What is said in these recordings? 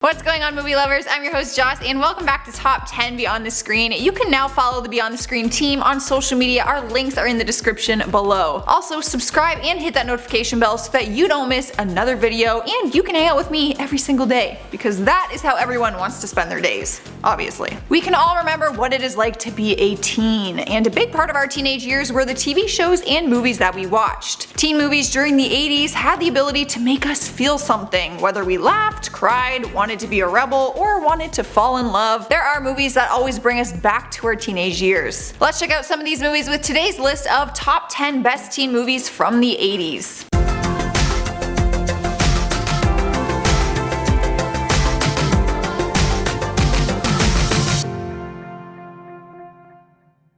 What's going on, movie lovers? I'm your host Joss and welcome back to Top 10 Beyond the Screen. You can now follow the Beyond the Screen team on social media. Our links are in the description below. Also subscribe and hit that notification bell so that you don't miss another video and you can hang out with me every single day because that is how everyone wants to spend their days, obviously. We can all remember what it is like to be a teen, and a big part of our teenage years were the TV shows and movies that we watched. Teen movies during the 80s had the ability to make us feel something, whether we laughed, cried, wanted to be a rebel, or wanted to fall in love. There are movies that always bring us back to our teenage years. Let's check out some of these movies with today's list of top 10 best teen movies from the 80s.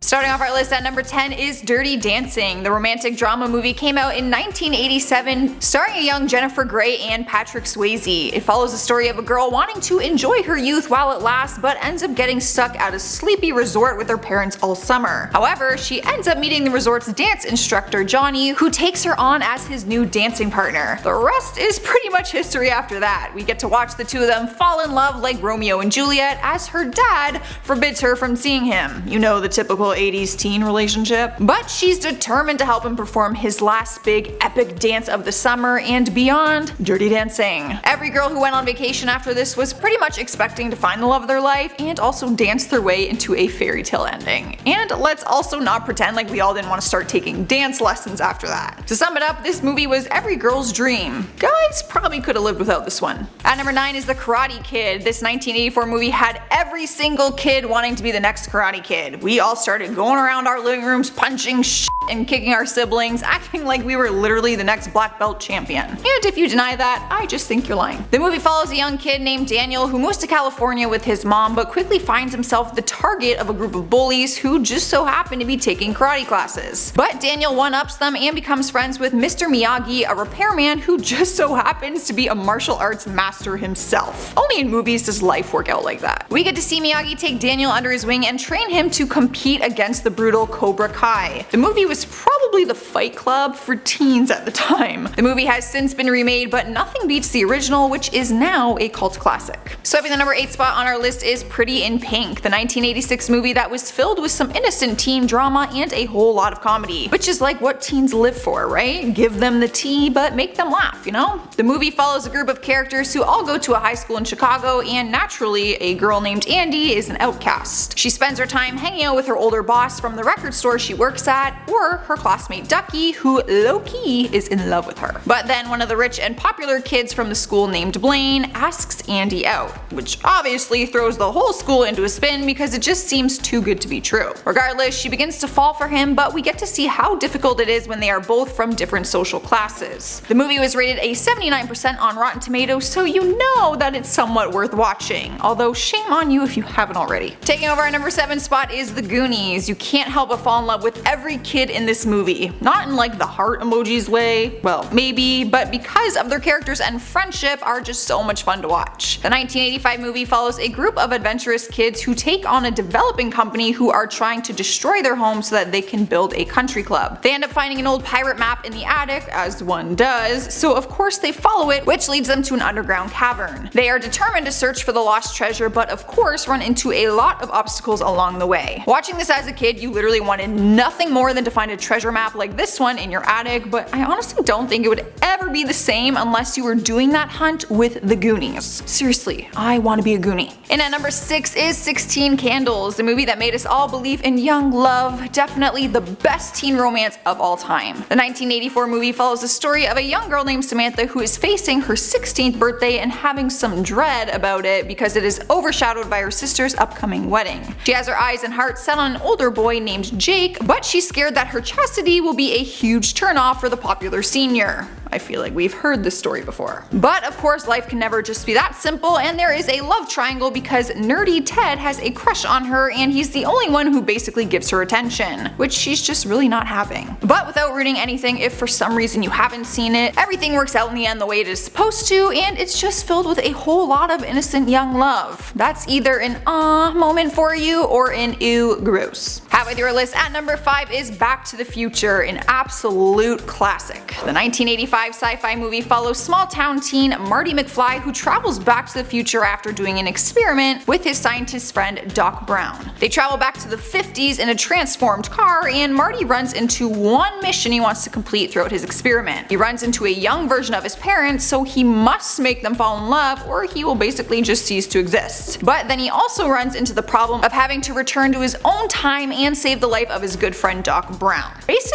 Starting off our list at number 10 is Dirty Dancing. The romantic drama movie came out in 1987, starring a young Jennifer Grey and Patrick Swayze. It follows the story of a girl wanting to enjoy her youth while it lasts, but ends up getting stuck at a sleepy resort with her parents all summer. However, she ends up meeting the resort's dance instructor Johnny, who takes her on as his new dancing partner. The rest is pretty much history after that. We get to watch the two of them fall in love like Romeo and Juliet as her dad forbids her from seeing him. You know, the typical 80s teen relationship. But she's determined to help him perform his last big epic dance of the summer and beyond, Dirty Dancing. Every girl who went on vacation after this was pretty much expecting to find the love of their life and also dance their way into a fairy tale ending. And let's also not pretend like we all didn't want to start taking dance lessons after that. To sum it up, this movie was every girl's dream. Guys probably could have lived without this one. At number 9 is The Karate Kid. This 1984 movie had every single kid wanting to be the next Karate Kid. We all started going around our living rooms punching shit and kicking our siblings, acting like we were literally the next black belt champion. And if you deny that, I just think you're lying. The movie follows a young kid named Daniel who moves to California with his mom but quickly finds himself the target of a group of bullies who just so happen to be taking karate classes. But Daniel one-ups them and becomes friends with Mr. Miyagi, a repairman who just so happens to be a martial arts master himself. Only in movies does life work out like that. We get to see Miyagi take Daniel under his wing and train him to compete against the brutal Cobra Kai. The movie was probably the Fight Club for teens at the time. The movie has since been remade, but nothing beats the original, which is now a cult classic. Swiping the number 8 spot on our list is Pretty in Pink, the 1986 movie that was filled with some innocent teen drama and a whole lot of comedy, which is like what teens live for, right? Give them the tea, but make them laugh, you know? The movie follows a group of characters who all go to a high school in Chicago, and naturally, a girl named Andy is an outcast. She spends her time hanging out with her older boss from the record store she works at, or her classmate Ducky, who low-key is in love with her. But then one of the rich and popular kids from the school named Blaine asks Andy out, which obviously throws the whole school into a spin because it just seems too good to be true. Regardless, she begins to fall for him, but we get to see how difficult it is when they are both from different social classes. The movie was rated a 79% on Rotten Tomatoes, so you know that it's somewhat worth watching, although shame on you if you haven't already. Taking over our number 7 spot is The Goonies. You can't help but fall in love with every kid in this movie. Not in like the heart emojis way, well maybe, but because of their characters and friendship are just so much fun to watch. The 1985 movie follows a group of adventurous kids who take on a developing company who are trying to destroy their home so that they can build a country club. They end up finding an old pirate map in the attic, as one does, so of course they follow it, which leads them to an underground cavern. They are determined to search for the lost treasure, but of course run into a lot of obstacles along the way. Watching this as a kid, you literally wanted nothing more than to find a treasure map like this one in your attic, but I honestly don't think it would ever be the same unless you were doing that hunt with the Goonies. Seriously, I want to be a Goonie. And at number 6 is 16 Candles, the movie that made us all believe in young love, definitely the best teen romance of all time. The 1984 movie follows the story of a young girl named Samantha who is facing her 16th birthday and having some dread about it because it is overshadowed by her sister's upcoming wedding. She has her eyes and heart set on an older boy named Jake, but she's scared that her chastity will be a huge turnoff for the popular senior. I feel like we've heard this story before. But of course life can never just be that simple, and there is a love triangle because nerdy Ted has a crush on her and he's the only one who basically gives her attention, which she's just really not having. But without ruining anything, if for some reason you haven't seen it, everything works out in the end the way it is supposed to, and it's just filled with a whole lot of innocent young love. That's either an moment for you or an ew gross. Halfway through our list at number 5 is Back to the Future. Future, an absolute classic. The 1985 sci-fi movie follows small-town teen Marty McFly, who travels back to the future after doing an experiment with his scientist friend Doc Brown. They travel back to the 50s in a transformed car, and Marty runs into one mission he wants to complete throughout his experiment. He runs into a young version of his parents, so he must make them fall in love or he will basically just cease to exist. But then he also runs into the problem of having to return to his own time and save the life of his good friend Doc Brown. Basically,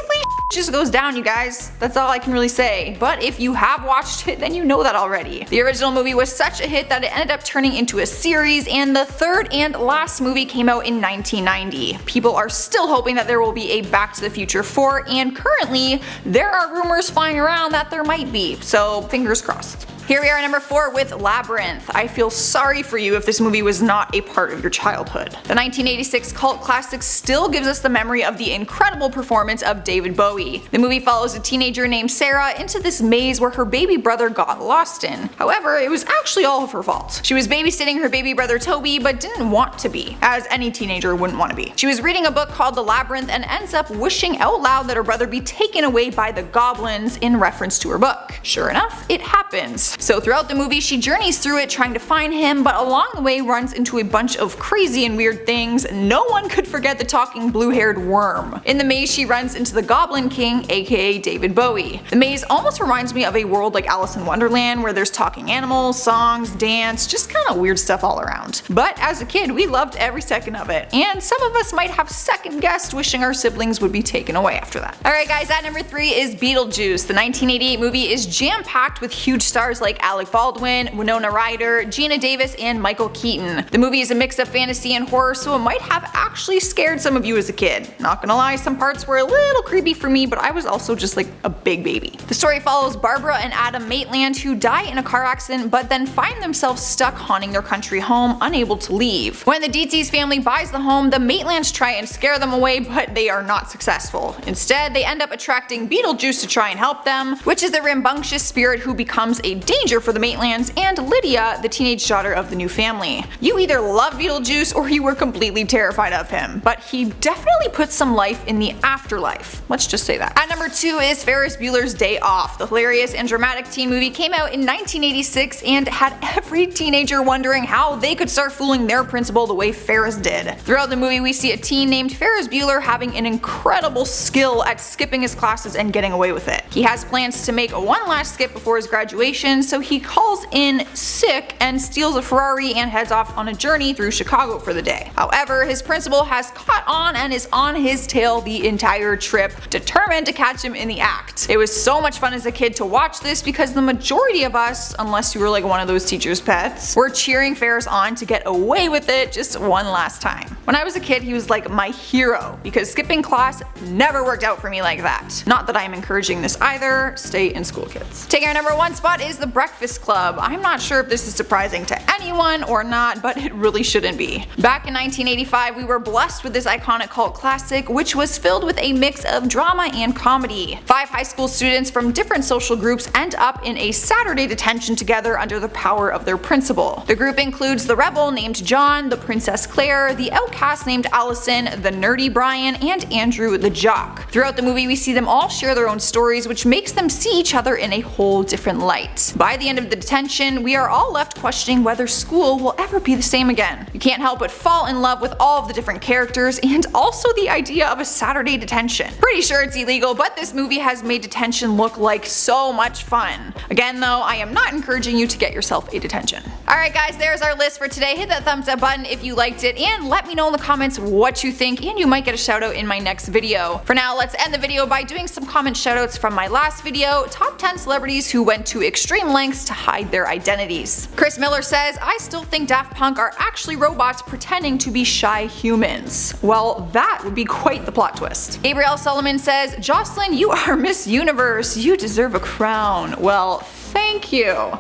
just goes down, you guys. That's all I can really say. But if you have watched it, then you know that already. The original movie was such a hit that it ended up turning into a series, and the third and last movie came out in 1990. People are still hoping that there will be a Back to the Future 4, and currently there are rumors flying around that there might be, so fingers crossed. Here we are at number 4 with Labyrinth. I feel sorry for you if this movie was not a part of your childhood. The 1986 cult classic still gives us the memory of the incredible performance of David Bowie. The movie follows a teenager named Sarah into this maze where her baby brother got lost in. However, it was actually all of her fault. She was babysitting her baby brother Toby, but didn't want to be, as any teenager wouldn't want to be. She was reading a book called The Labyrinth and ends up wishing out loud that her brother be taken away by the goblins in reference to her book. Sure enough, it happens. So throughout the movie she journeys through it trying to find him, but along the way runs into a bunch of crazy and weird things. No one could forget the talking blue-haired worm. In the maze she runs into the Goblin King, aka David Bowie. The maze almost reminds me of a world like Alice in Wonderland where there's talking animals, songs, dance, just kinda weird stuff all around. But as a kid we loved every second of it, and some of us might have second guessed wishing our siblings would be taken away after that. Alright guys, at number 3 is Beetlejuice. The 1988 movie is jam-packed with huge stars like Alec Baldwin, Winona Ryder, Gina Davis, and Michael Keaton. The movie is a mix of fantasy and horror, so it might have actually scared some of you as a kid. Not gonna lie, some parts were a little creepy for me, but I was also just like a big baby. The story follows Barbara and Adam Maitland, who die in a car accident but then find themselves stuck haunting their country home, unable to leave. When the Dietzies family buys the home, the Maitlands try and scare them away, but they are not successful. Instead, they end up attracting Beetlejuice to try and help them, which is a rambunctious spirit who becomes a danger for the Maitlands and Lydia, the teenage daughter of the new family. You either love Beetlejuice or you were completely terrified of him, but he definitely puts some life in the afterlife. Let's just say that. At number 2 is Ferris Bueller's Day Off. The hilarious and dramatic teen movie came out in 1986 and had every teenager wondering how they could start fooling their principal the way Ferris did. Throughout the movie we see a teen named Ferris Bueller having an incredible skill at skipping his classes and getting away with it. He has plans to make one last skip before his graduation, so he calls in sick and steals a Ferrari and heads off on a journey through Chicago for the day. However, his principal has caught on and is on his tail the entire trip, determined to catch him in the act. It was so much fun as a kid to watch this because the majority of us, unless you were like one of those teachers' pets, were cheering Ferris on to get away with it just one last time. When I was a kid he was like my hero because skipping class never worked out for me like that. Not that I am encouraging this either, stay in school kids. Taking our number 1 spot is The Breakfast Club. I'm not sure if this is surprising to anyone or not, but it really shouldn't be. Back in 1985 we were blessed with this iconic cult classic, which was filled with a mix of drama and comedy. 5 high school students from different social groups end up in a Saturday detention together under the power of their principal. The group includes the rebel named John, the princess Claire, the outcast named Allison, the nerdy Brian, and Andrew the jock. Throughout the movie we see them all share their own stories, which makes them see each other in a whole different light. By the end of the detention, we are all left questioning whether school will ever be the same again. You can't help but fall in love with all of the different characters and also the idea of a Saturday detention. Pretty sure it's illegal, but this movie has made detention look like so much fun. Again though, I am not encouraging you to get yourself a detention. Alright guys, there's our list for today. Hit that thumbs up button if you liked it and let me know in the comments what you think, and you might get a shout out in my next video. For now, let's end the video by doing some comment shoutouts from my last video, top 10 celebrities who went to extreme lengths to hide their identities. Chris Miller says, I still think Daft Punk are actually robots pretending to be shy humans. Well, that would be quite the plot twist. Gabrielle Solomon says, Jocelyn, you are Miss Universe. You deserve a crown. Well, thank you.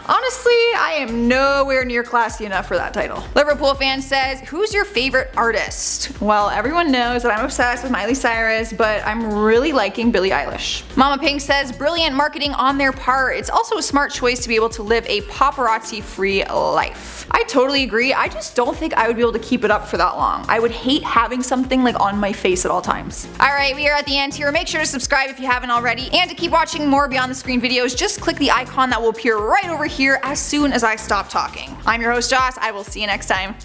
Honestly, I am nowhere near classy enough for that title. Liverpool fan says, who's your favorite artist? Well, everyone knows that I'm obsessed with Miley Cyrus, but I'm really liking Billie Eilish. Mama Pink says, brilliant marketing on their part. It's also a smart choice to be able to live a paparazzi-free life. I totally agree. I just don't think I would be able to keep it up for that long. I would hate having something like on my face at all times. Alright, we are at the end here. Make sure to subscribe if you haven't already. And to keep watching more Beyond the Screen videos, just click the icon that will appear right over here as soon as I stop talking. I'm your host Joss. I will see you next time.